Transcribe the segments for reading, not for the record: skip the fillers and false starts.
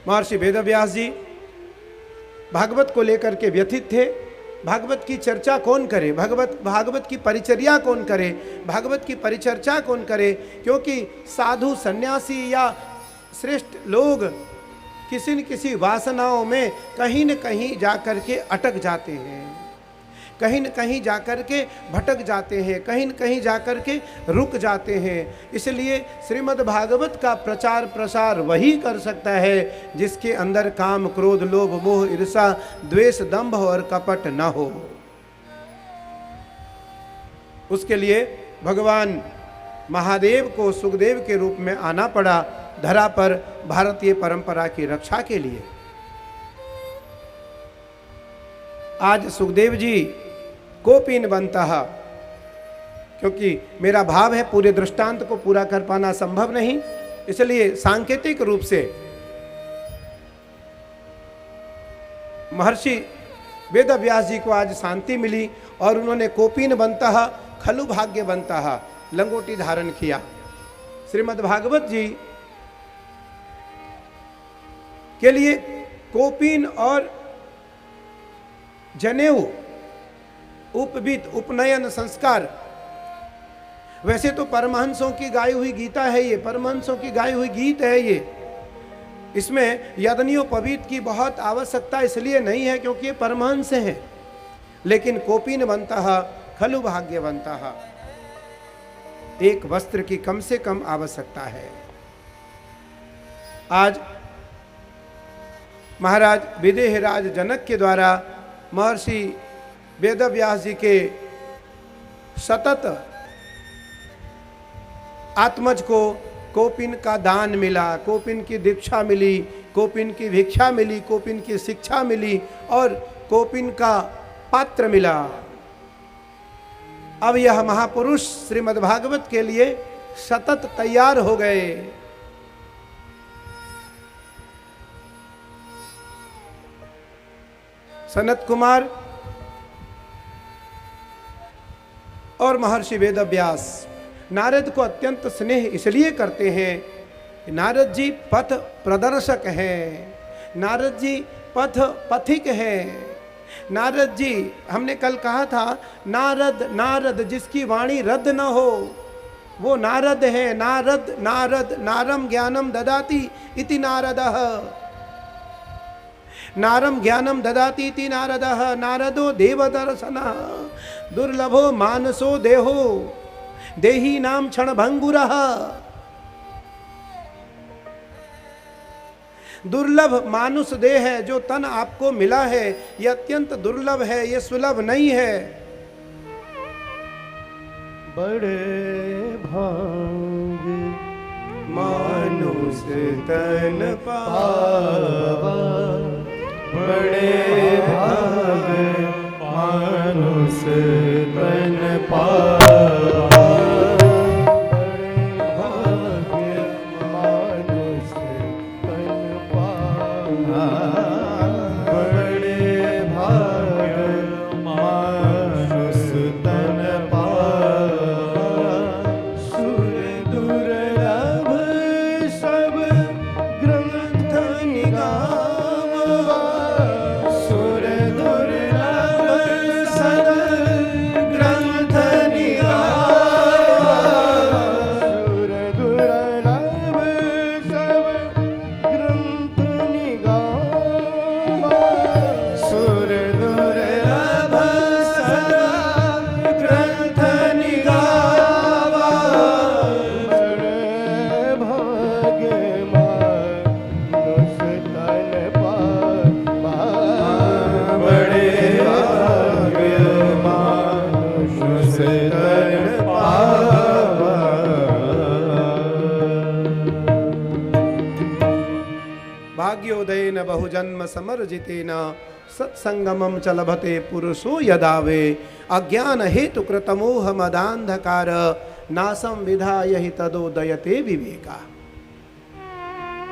महर्षि वेदव्यास जी भागवत को लेकर के व्यथित थे। भागवत की चर्चा कौन करे, भागवत की परिचर्या कौन करे, भागवत की परिचर्चा कौन करे, क्योंकि साधु सन्यासी या श्रेष्ठ लोग किसी न किसी वासनाओं में कहीं न कहीं जाकर के अटक जाते हैं, कहीं न कहीं जाकर के भटक जाते हैं, कहीं न कहीं जाकर के रुक जाते हैं। इसलिए श्रीमद् भागवत का प्रचार प्रसार वही कर सकता है जिसके अंदर काम, क्रोध, लोभ, मोह, ईर्षा, द्वेष, दंभ और कपट न हो। उसके लिए भगवान महादेव को सुखदेव के रूप में आना पड़ा धरा पर भारतीय परंपरा की रक्षा के लिए। आज सुखदेव जी कोपिन बनता है, क्योंकि मेरा भाव है पूरे दृष्टांत को पूरा कर पाना संभव नहीं, इसलिए सांकेतिक रूप से महर्षि वेदव्यास जी को आज शांति मिली और उन्होंने कोपिन बनता है, खलु भाग्य बनता है, लंगोटी धारण किया। श्रीमद् भागवत जी के लिए कोपिन और जनेऊ, उपवीत, उपनयन संस्कार, वैसे तो परमहंसों की गाई हुई गीता है ये, परमहंसों की गाई हुई गीत है ये, इसमें यज्ञोपवीत की बहुत आवश्यकता इसलिए नहीं है क्योंकि ये परमहंस हैं, लेकिन कोपिन बनता है, खलु भाग्य बनता है, एक वस्त्र की कम से कम आवश्यकता है। आज महाराज विदेहराज जनक के द्वारा महर्षि वेदव्यास जी के सतत आत्मज को कोपिन का दान मिला, कोपिन की दीक्षा मिली, कोपिन की भिक्षा मिली, कोपिन की शिक्षा मिली और कोपिन का पात्र मिला। अब यह महापुरुष श्रीमद् भागवत के लिए सतत तैयार हो गए। सनत कुमार और महर्षि वेदव्यास नारद को अत्यंत स्नेह इसलिए करते हैं कि नारद जी पथ प्रदर्शक हैं, नारद जी पथ पथिक हैं। नारद जी, हमने कल कहा था, नारद नारद जिसकी वाणी रद्द न हो वो नारद है। नारद नारद नारम ज्ञानम ददाति इति नारदः, नारम ज्ञानम ददाति इति नारदः। नारदो देवदर्शनः दुर्लभो मानसो देहो देही नाम क्षणभंगुरः। दुर्लभ मानुष देह है, जो तन आपको मिला है यह अत्यंत दुर्लभ है, यह सुलभ नहीं है। बड़े भाग मानुष तन पावा, बड़े भाग मानुष तन पावा, बड़े भाग्य मानुष तन पावा, बड़े भाग्य मानुष तन पावा। सुर दुर्लभ सब ग्रंथ निगावा, सुर दुर्लभ सब ग्रंथ निगावा, सुर दुर्लभ सब ग्रंथ निगावा, सुर दुर्लभ सब ग्रंथ निगावा। बड़े भाग्य मानुष तन पावा, बड़े भाग्य मानुष तन पावा। भाग्योदयेन बहुजन्म समर्जितेन सत्संगमं च लभते पुरुषो यदावे। अज्ञान हेतु कृतमोह मदांधकार नासं विधाय हि तदोदयते विवेका।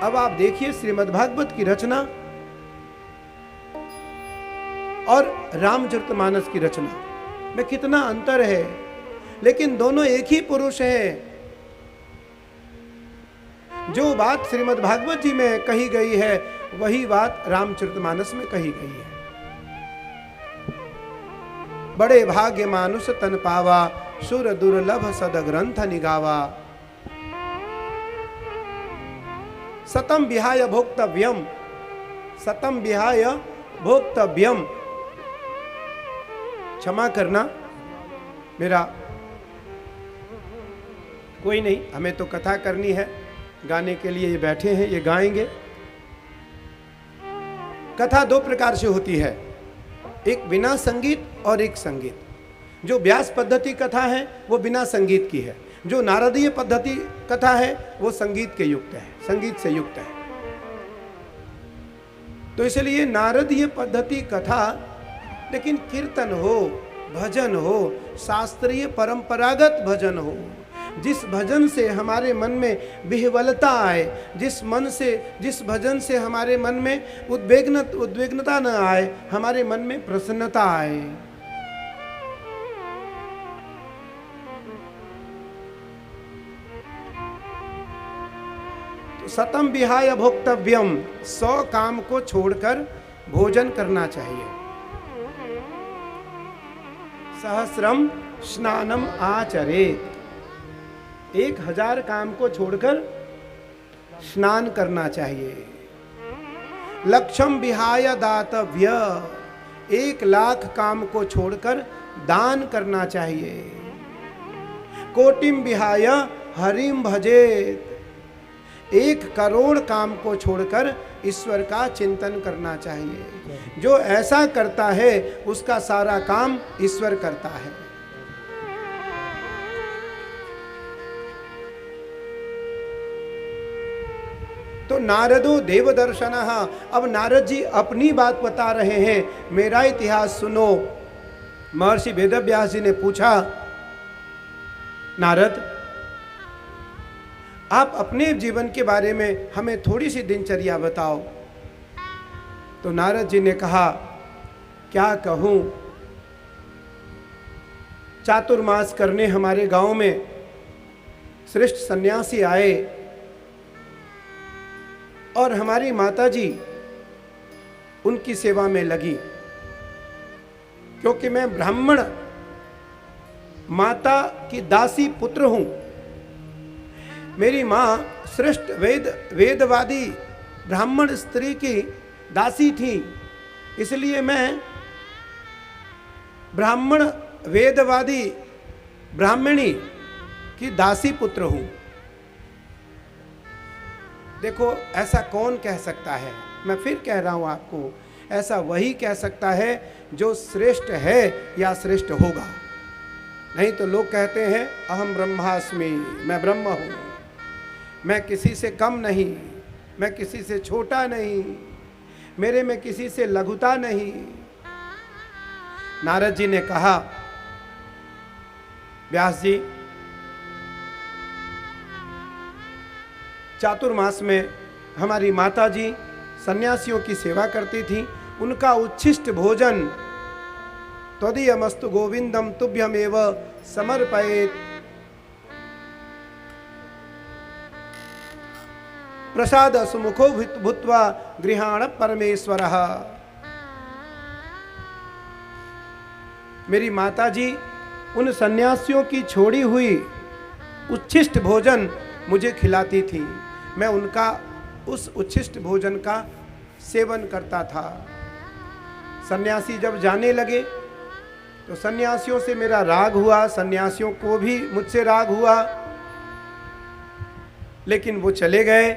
अब आप देखिए श्रीमद्भागवत की रचना और रामचरितमानस की रचना में कितना अंतर है, लेकिन दोनों एक ही पुरुष हैं। जो बात श्रीमद् भागवत जी में कही गई है वही बात रामचरितमानस में कही गई है। बड़े भाग्य मानुष तन पावा, सुर दुर्लभ सद ग्रंथ निगावा। सतम विहाय भोक्तव्यम, सतम विहाय भोक्तव्यम। क्षमा करना मेरा, कोई नहीं, हमें तो कथा करनी है, गाने के लिए ये बैठे हैं, ये गाएंगे। कथा दो प्रकार से होती है, एक बिना संगीत और एक संगीत। जो व्यास पद्धति कथा है वो बिना संगीत की है, जो नारदीय पद्धति कथा है वो संगीत के युक्त है, संगीत से युक्त है। तो इसलिए नारदीय पद्धति कथा, लेकिन कीर्तन हो, भजन हो, शास्त्रीय परंपरागत भजन हो, जिस भजन से हमारे मन में विह्वलता आए, जिस भजन से हमारे मन में उद्विग्नता न आए, हमारे मन में प्रसन्नता आए। तो सतम विहाय भोक्तव्यम, 100 काम को छोड़कर भोजन करना चाहिए। सहस्रम स्नानम आचरेत, 1000 काम को छोड़कर स्नान करना चाहिए। लक्षम विहाय दातव्य, 1,00,000 काम को छोड़कर दान करना चाहिए। कोटिम विहाय हरिम भजेत, 1,00,00,000 काम को छोड़कर ईश्वर का चिंतन करना चाहिए। जो ऐसा करता है उसका सारा काम ईश्वर करता है। तो नारदो देवदर्शनः, अब नारद जी अपनी बात बता रहे हैं, मेरा इतिहास सुनो। महर्षि वेदव्यास जी ने पूछा, नारद आप अपने जीवन के बारे में हमें थोड़ी सी दिनचर्या बताओ। तो नारद जी ने कहा, क्या कहूं, चातुर्मास करने हमारे गांव में श्रेष्ठ सन्यासी आए और हमारी माता जी उनकी सेवा में लगी। क्योंकि मैं ब्राह्मण माता की दासी पुत्र हूं, मेरी मां श्रेष्ठ वेदवादी ब्राह्मण स्त्री की दासी थी, इसलिए मैं ब्राह्मण वेदवादी ब्राह्मणी की दासी पुत्र हूं। देखो, ऐसा कौन कह सकता है? मैं फिर कह रहा हूं आपको, ऐसा वही कह सकता है जो श्रेष्ठ है या श्रेष्ठ होगा। नहीं तो लोग कहते हैं अहम ब्रह्मास्मि, मैं ब्रह्म हूं, मैं किसी से कम नहीं, मैं किसी से छोटा नहीं, मेरे में किसी से लघुता नहीं। नारद जी ने कहा, व्यास जी, चातुर्मास में हमारी माता जी सन्यासियों की सेवा करती थी, उनका उच्छिष्ट भोजन त्वदीयमस्तु गोविंदम तुभ्यमेव समर्पयेत्, प्रसाद सुमुखो भूत्वा गृहाण परमेश्वरः। मेरी माताजी उन सन्यासियों की छोड़ी हुई उच्छिष्ट भोजन मुझे खिलाती थी, मैं उनका उस उच्छिष्ट भोजन का सेवन करता था। सन्यासी जब जाने लगे तो सन्यासियों से मेरा राग हुआ, सन्यासियों को भी मुझसे राग हुआ, लेकिन वो चले गए।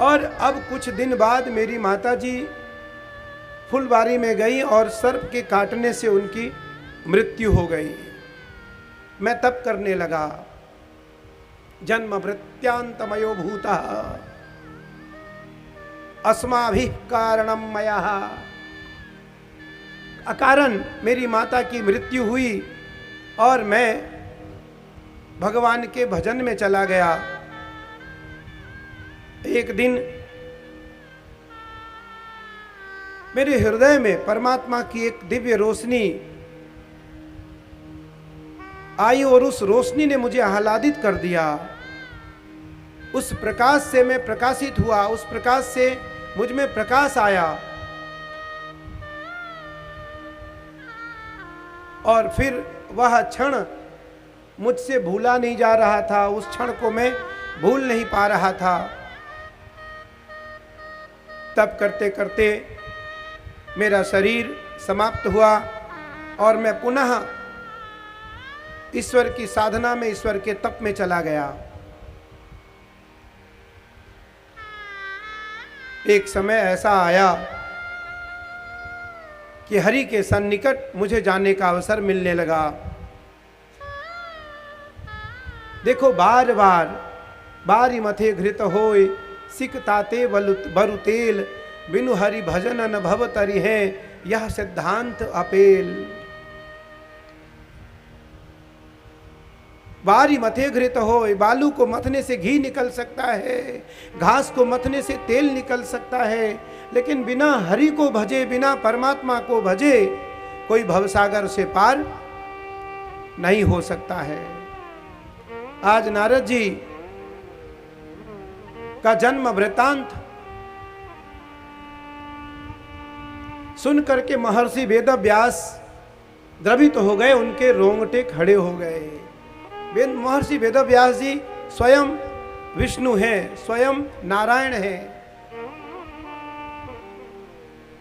और अब कुछ दिन बाद मेरी माताजी फुलबारी में गई और सर्प के काटने से उनकी मृत्यु हो गई। मैं तप करने लगा, जन्म भृत्यांतमयो भूतः अस्माभिः कारणम मयः। अकारण मेरी माता की मृत्यु हुई और मैं भगवान के भजन में चला गया। एक दिन मेरे हृदय में परमात्मा की एक दिव्य रोशनी आई और उस रोशनी ने मुझे आह्लादित कर दिया। उस प्रकाश से मैं प्रकाशित हुआ, उस प्रकाश से मुझ में प्रकाश आया और फिर वह क्षण मुझसे भूला नहीं जा रहा था, उस क्षण को मैं भूल नहीं पा रहा था। तब करते करते मेरा शरीर समाप्त हुआ और मैं पुनः ईश्वर की साधना में, ईश्वर के तप में चला गया। एक समय ऐसा आया कि हरि के सन्निकट मुझे जाने का अवसर मिलने लगा। देखो, बार बार बारी मथे घृत होय, सिक ताते बरु तेल, बिनु हरि भजन न भव तरि है, यह सिद्धांत अपेल। बारी मथे घृत होय, बालू को मथने से घी निकल सकता है, घास को मथने से तेल निकल सकता है, लेकिन बिना हरि को भजे, बिना परमात्मा को भजे कोई भवसागर से पार नहीं हो सकता है। आज नारद जी का जन्म वृतांत सुन करके महर्षि वेदव्यास द्रवित हो गए, उनके रोंगटे खड़े हो गए। महर्षि वेदव्यास जी स्वयं विष्णु हैं, स्वयं नारायण हैं,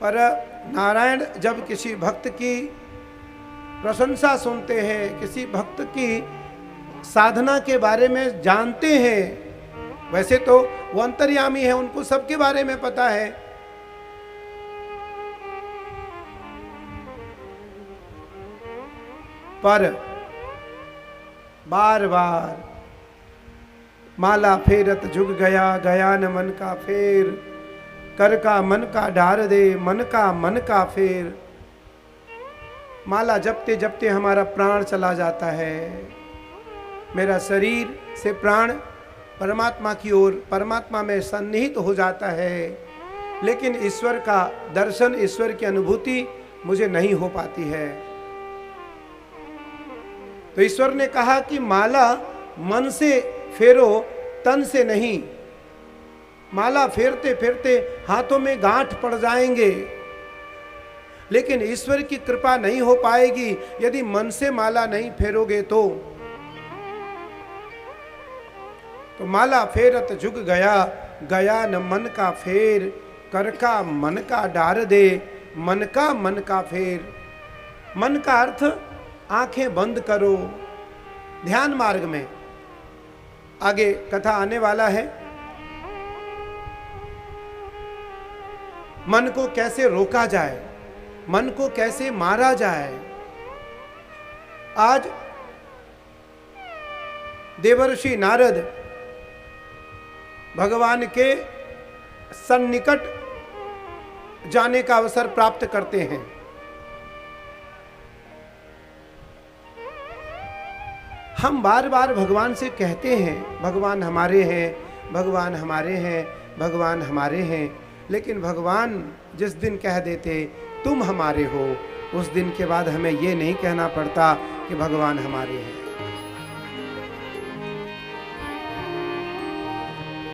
पर नारायण जब किसी भक्त की प्रशंसा सुनते हैं, किसी भक्त की साधना के बारे में जानते हैं, वैसे तो वो अंतर्यामी है, उनको सबके बारे में पता है, पर बार बार माला फेरत जुग गया, गया न मन का फेर, कर का मन का डार दे, मन का फेर। माला जपते जपते हमारा प्राण चला जाता है, मेरा शरीर से प्राण परमात्मा की ओर, परमात्मा में सन्निहित हो जाता है, लेकिन ईश्वर का दर्शन, ईश्वर की अनुभूति मुझे नहीं हो पाती है। तो ईश्वर ने कहा कि माला मन से फेरो, तन से नहीं। माला फेरते फेरते हाथों में गांठ पड़ जाएंगे, लेकिन ईश्वर की कृपा नहीं हो पाएगी यदि मन से माला नहीं फेरोगे तो माला फेरत जुग गया, गया न मन का फेर, कर का मन का डार दे, मन का फेर। मन का अर्थ आंखें बंद करो, ध्यान मार्ग में आगे कथा आने वाला है। मन को कैसे रोका जाए, मन को कैसे मारा जाए। आज देवर्षि नारद भगवान के सन्निकट जाने का अवसर प्राप्त करते हैं। हम बार बार भगवान से कहते हैं, भगवान हमारे हैं, भगवान हमारे हैं, भगवान हमारे हैं, लेकिन भगवान जिस दिन कह देते तुम हमारे हो, उस दिन के बाद हमें ये नहीं कहना पड़ता कि भगवान हमारे हैं।